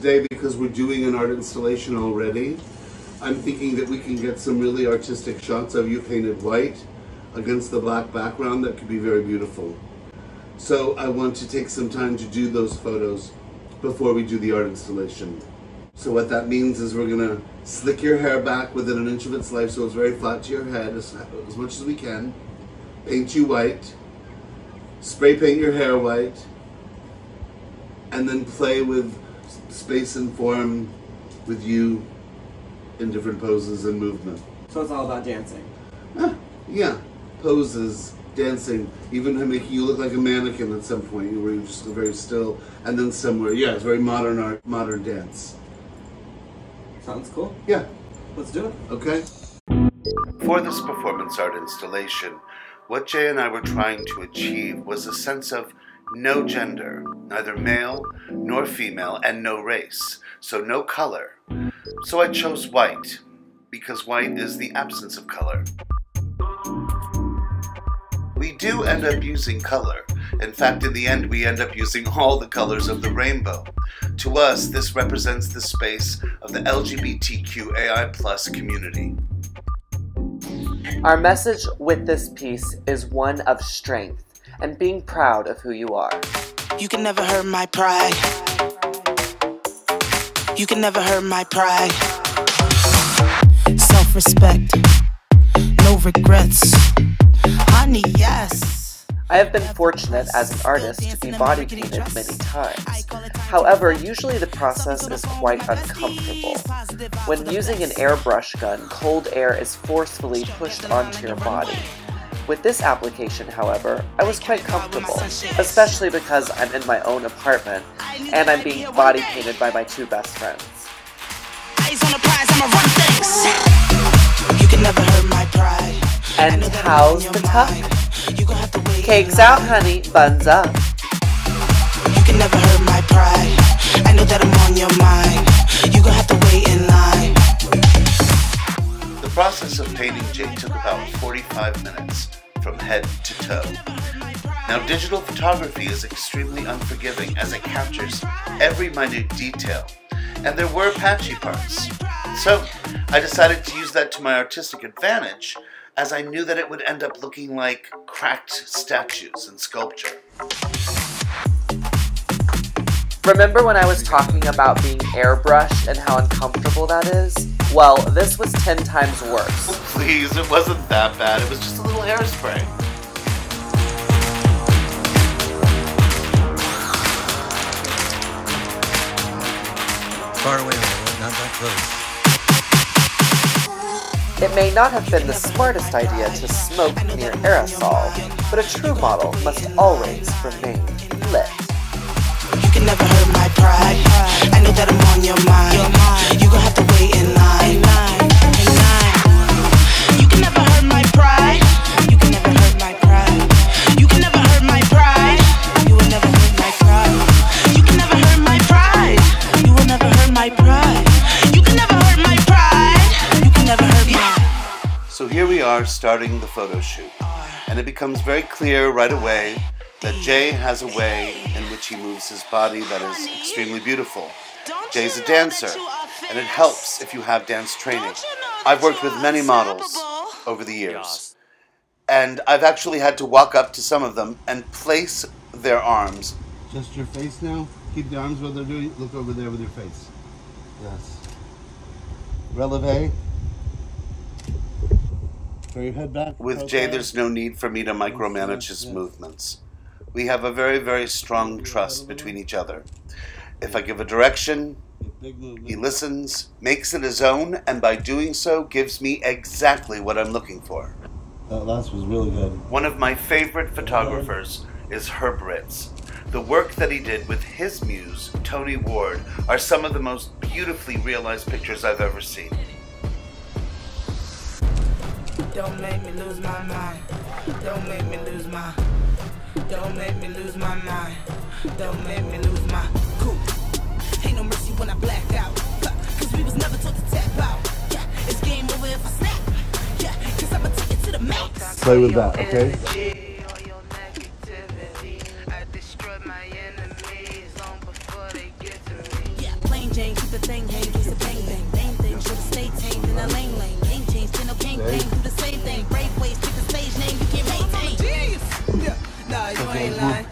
today, because we're doing an art installation already, I'm thinking that we can get some really artistic shots of you painted white against the black background that could be very beautiful. So I want to take some time to do those photos before we do the art installation. So what that means is we're gonna slick your hair back within an inch of its life so it's very flat to your head as much as we can. Paint you white, spray paint your hair white, and then play with space and form with you in different poses and movement. So it's all about dancing? Yeah, poses, dancing, even making you look like a mannequin at some point where you're just very still, and then somewhere, yeah, it's very modern art, modern dance. Sounds cool. Yeah. Let's do it. Okay. For this performance art installation, what Jay and I were trying to achieve was a sense of no gender, neither male nor female, and no race, so no color. So I chose white, because white is the absence of color. We do end up using color. In fact, in the end, we end up using all the colors of the rainbow. To us, this represents the space of the LGBTQAI+ community. Our message with this piece is one of strength and being proud of who you are. You can never hurt my pride. You can never hurt my pride. Self-respect, no regrets. Honey, yes. I have been fortunate as an artist to be body painted many times. However, usually the process is quite uncomfortable. When using an airbrush gun, cold air is forcefully pushed onto your body. With this application, however, I was quite comfortable, especially because I'm in my own apartment and I'm being body painted by my two best friends. And how's the tuck? Cakes out, honey, buns up. You can never hurt my pride. I know that I'm on your mind. You gon' have to wait in line. The process of painting Jay took about 45 minutes, from head to toe. Now, digital photography is extremely unforgiving as it captures every minute detail, and there were patchy parts. So I decided to use that to my artistic advantage, as I knew that it would end up looking like cracked statues and sculpture. Remember when I was talking about being airbrushed and how uncomfortable that is? Well, this was 10 times worse. Please, it wasn't that bad. It was just a little hairspray. Far away, not that close. It may not have been the smartest idea to smoke near aerosol, but a true model must always remain lit. You can never hurt my pride. I know that I'm on your mind. You gon' have to wait in line. You can never hurt my pride. You can never hurt my pride. You can never hurt my pride. You will never hurt my pride. You can never hurt my pride. You will never hurt my pride. You can never hurt my pride. You can never hurt my pride. So here we are starting the photo shoot, and it becomes very clear right away that Jay has a way in which he moves his body that is extremely beautiful. Jay's a dancer, and it helps if you have dance training. I've worked with many models over the years, and I've actually had to walk up to some of them and place their arms. Just your face now. Keep the arms where they're doing. Look over there with your face. Yes. Releve. Throw your head back. With Jay, there's no need for me to micromanage his movements. We have a very, very strong trust between each other. If I give a direction, he listens, makes it his own, and by doing so, gives me exactly what I'm looking for. That last was really good. One of my favorite photographers is Herb Ritts. The work that he did with his muse, Tony Ward, are some of the most beautifully realized pictures I've ever seen. Don't make me lose my mind. Don't make me lose my. Don't make me lose my mind. Don't make me lose my cool. Ain't no mercy when I black out. Cause we was never taught to tap out. Yeah, it's game over if I snap. Yeah, cause I'ma take it to the max. Play with that, okay? Yeah, plain thing, do the same thing. Brave ways, pick the stage name, you can't maintain. Yeah, nah, you ain't lying.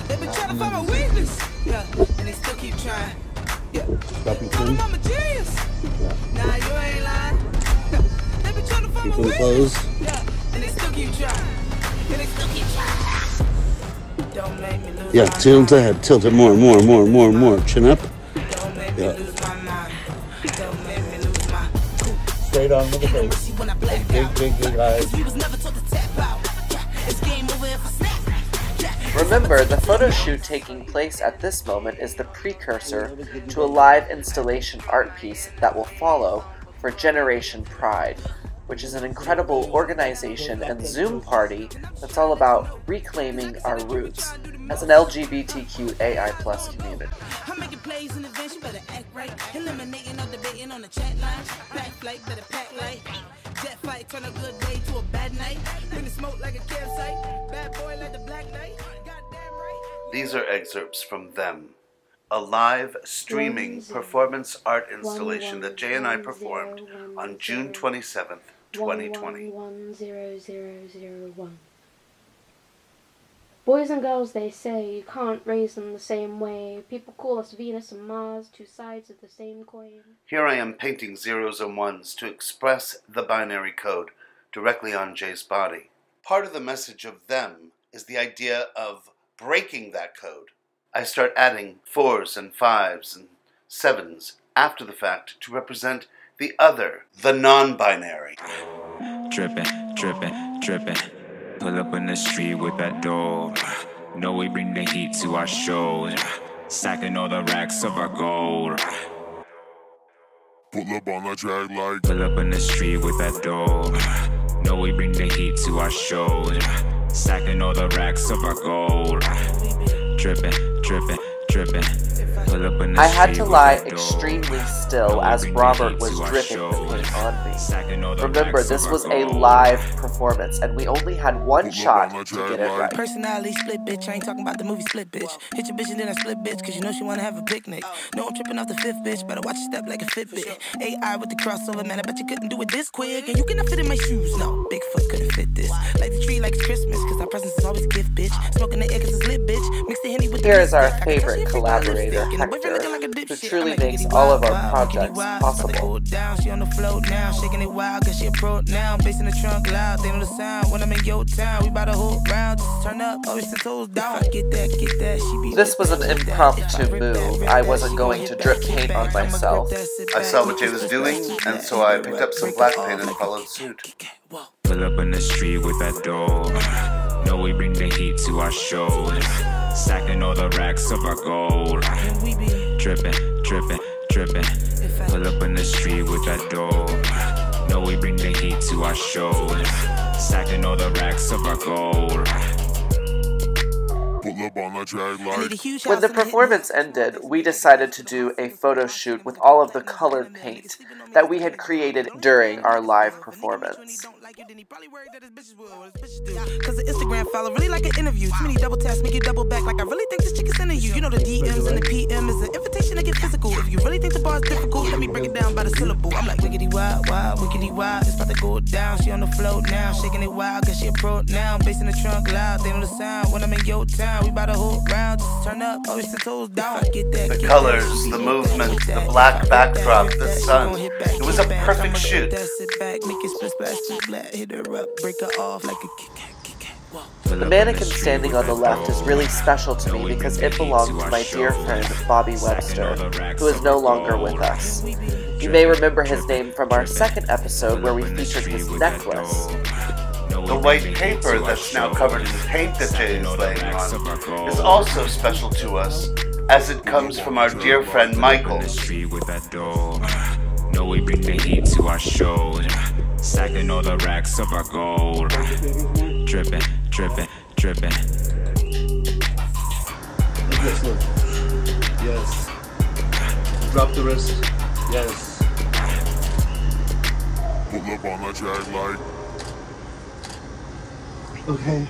They been trying to find my weakness. Yeah, and they still keep trying. Yeah, I'm a genius. Nah, you ain't lying. Yeah, they been trying to find my weakness. Yeah, and they still keep trying. And they still keep trying. Don't make me lose. Yeah, tilt ahead, tilt it more, chin up. Don't make me lose my mind. Don't make me lose my cool. Straight on with the face. Big eyes. We was never told to tap out. Yeah, it's game over if I snap. Remember, the photo shoot taking place at this moment is the precursor to a live installation art piece that will follow for Generation Pride, which is an incredible organization and Zoom party that's all about reclaiming our roots as an LGBTQAI+ community. I'm making plays in advance, you better act right. Eliminating no debating on the chat line. Back flight, better pack light. Jet fight, turn a good day to a bad night. Bring the smoke like a campsite. Bad boy like the Black Knight. Goddamn right. These are excerpts from Them, a live streaming performance art installation that Jay and I performed on June 27th, 2020. 1110001. Boys and girls, they say, you can't raise them the same way. People call us Venus and Mars, two sides of the same coin. Here I am painting zeros and ones to express the binary code directly on Jay's body. Part of the message of Them is the idea of breaking that code. I start adding 4s and 5s and 7s after the fact to represent the other, the non-binary. Drippin', drippin', drippin'. Pull up in the street with that door. Know we bring the heat to our shows. Stacking all the racks of our gold. Pull up on the track like. Pull up in the street with that door. Know we bring the heat to our shows. Stacking all the racks of our gold. Drippin', drippin', drippin'. I had to lie extremely still as Robert was dripping the paint on me. Remember, this was a live performance, and we only had one shot to get it right. Personality split, bitch. I ain't talking about the movie Split, bitch. Hit your bitch and then I split, bitch, cause you know she wanna have a picnic. No, I'm tripping off the fifth, bitch. Better watch your step like a Fitbit. AI with the crossover, man. I bet you couldn't do it this quick. And you cannot fit in my shoes. No, Bigfoot couldn't fit this. Like the tree like it's Christmas, cause our presence is always gift, bitch. Smoking the air cause it's lit, bitch. Mix the Henny with the Here is our favorite collaborator, Hector, who truly makes all of our projects possible. She on the float now, shaking it wild, cause she a pro now. Bass in the trunk loud, they know the sound. When I'm in your town, we bout a whole round. Just turn up, always the toes down. Get that, she be. This was an impromptu move. I wasn't going to drip paint on myself. I saw what Jay was doing, and so I picked up some black paint and followed suit. Pull up in the street with that door. Know we bring the heat to our shows. Stacking all the racks of our gold. Drippin', drippin', drippin'. Pull up in the street with that door. Know we bring the heat to our shows. Stacking all the racks of our gold. Pull up on the track like. When the performance ended, we decided to do a photo shoot with all of the colored paint that we had created during our live performance. Cause the Instagram follow really like an interview. Too many double taps make you double back. Like I really think this chick is into you. You know the DMs and the PM is an invitation to get physical. If you really think the bar's difficult, let me break it down by the syllable. I'm like wiggity wild, wild, wiggity wild. It's about to go down. She on the float now, shaking it wild, cause she a pro now. Bass in the trunk loud, they know the sound. When I'm in your town, we bout a whole round. Just turn up, always the toes down. Get that, the colors, the movement, the black backdrop, the sun. It was a perfect shoot. The mannequin standing on the left is really special to me because it belonged to my dear friend Bobby Webster, who is no longer with us. You may remember his name from our second episode where we featured his necklace. The white paper that's now covered in paint that Jay is laying on is also special to us, as it comes from our dear friend Michael. Know we bring the heat to our shows. Stacking all the racks of our gold. Drippin', drippin', drippin'. Yes, look. Yes. Drop the wrist. Yes. Pull up on the track like. Okay.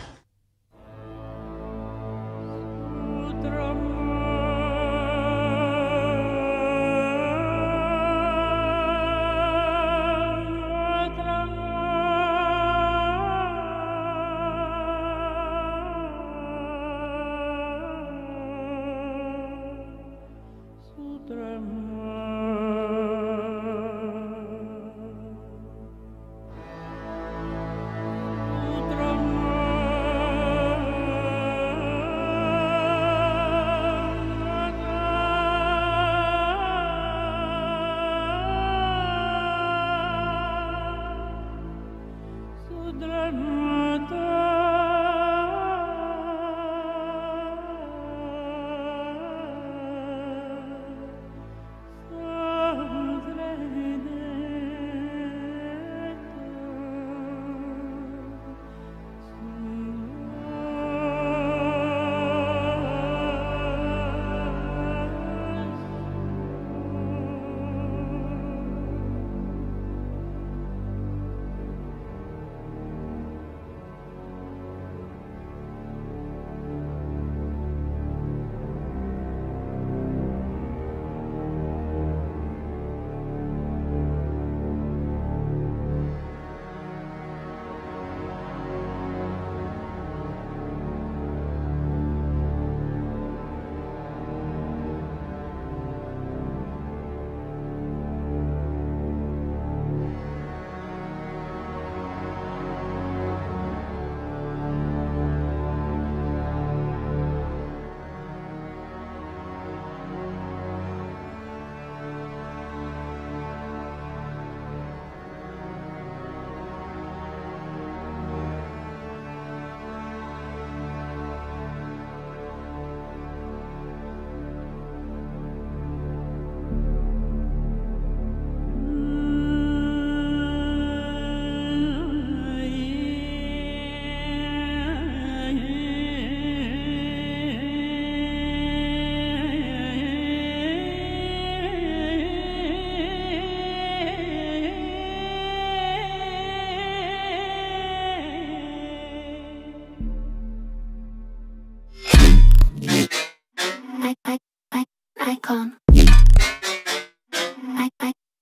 Icon.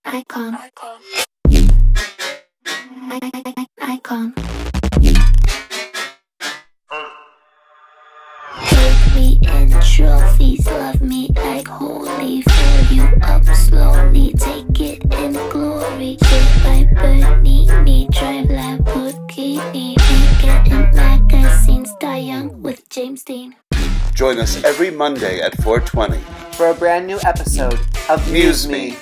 Icon. Icon. Take me in trophies, love me like holy. Fill you up slowly, take it in glory. Shaped by Bernini, drive Lamborghini. Ain't getting magazines, die young with James Dean. Join us every Monday at 4:20 for a brand new episode of Muse Me.